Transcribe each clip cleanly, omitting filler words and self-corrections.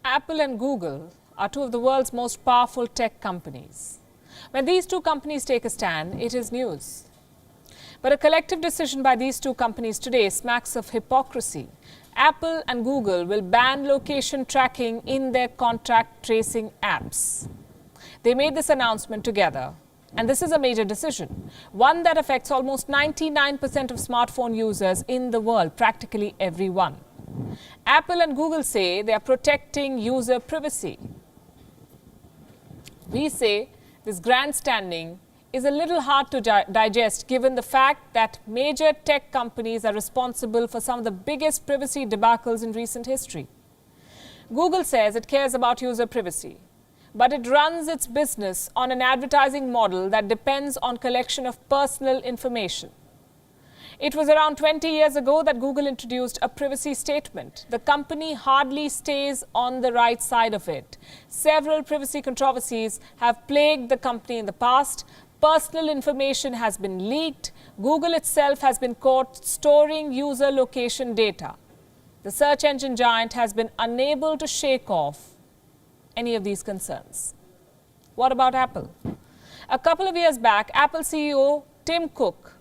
Apple and Google are two of the world's most powerful tech companies. When these two companies take a stand, it is news. But a collective decision by these two companies today smacks of hypocrisy. Apple and Google will ban location tracking in their contact tracing apps. They made this announcement together. And this is a major decision, one that affects almost 99% of smartphone users in the world, practically everyone. Apple and Google say they are protecting user privacy. We say this grandstanding is a little hard to digest given the fact that major tech companies are responsible for some of the biggest privacy debacles in recent history. Google says it cares about user privacy, but it runs its business on an advertising model that depends on collection of personal information. It was around 20 years ago that Google introduced a privacy statement. The company hardly stays on the right side of it. Several privacy controversies have plagued the company in the past. Personal information has been leaked. Google itself has been caught storing user location data. The search engine giant has been unable to shake off any of these concerns. What about Apple? A couple of years back, Apple CEO Tim Cook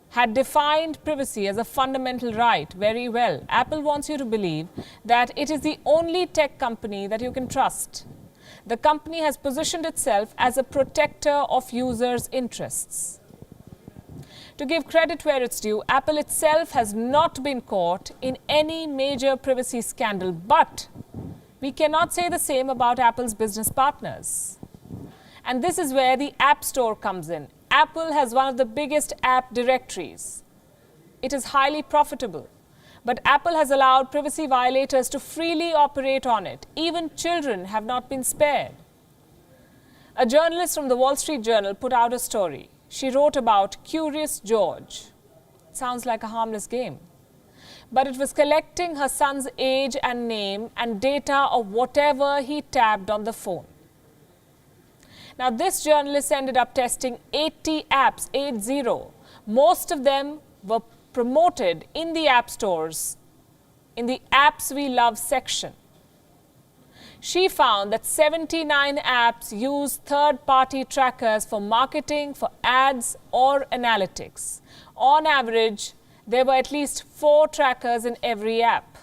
had defined privacy as a fundamental right very well. Apple wants you to believe that it is the only tech company that you can trust. The company has positioned itself as a protector of users' interests. To give credit where it's due, Apple itself has not been caught in any major privacy scandal, but we cannot say the same about Apple's business partners. And this is where the App Store comes in. Apple has one of the biggest app directories. It is highly profitable. But Apple has allowed privacy violators to freely operate on it. Even children have not been spared. A journalist from the Wall Street Journal put out a story. She wrote about Curious George. It sounds like a harmless game. But it was collecting her son's age and name and data of whatever he tapped on the phone. Now, this journalist ended up testing 80 apps, 80. Most of them were promoted in the app stores, in the Apps We Love section. She found that 79 apps use third-party trackers for marketing, for ads, or analytics. On average, there were at least 4 trackers in every app.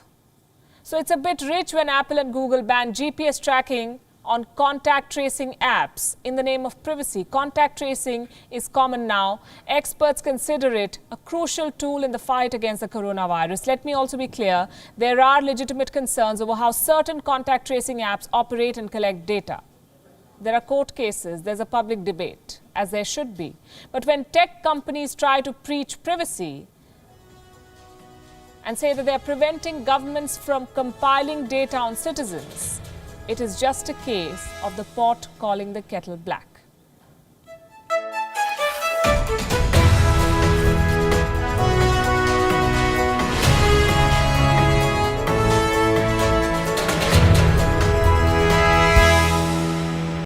So it's a bit rich when Apple and Google ban GPS tracking on contact tracing apps in the name of privacy. Contact tracing is common now. Experts consider it a crucial tool in the fight against the coronavirus. Let me also be clear, there are legitimate concerns over how certain contact tracing apps operate and collect data. There are court cases, there's a public debate, as there should be. But when tech companies try to preach privacy and say that they are preventing governments from compiling data on citizens, it is just a case of the pot calling the kettle black.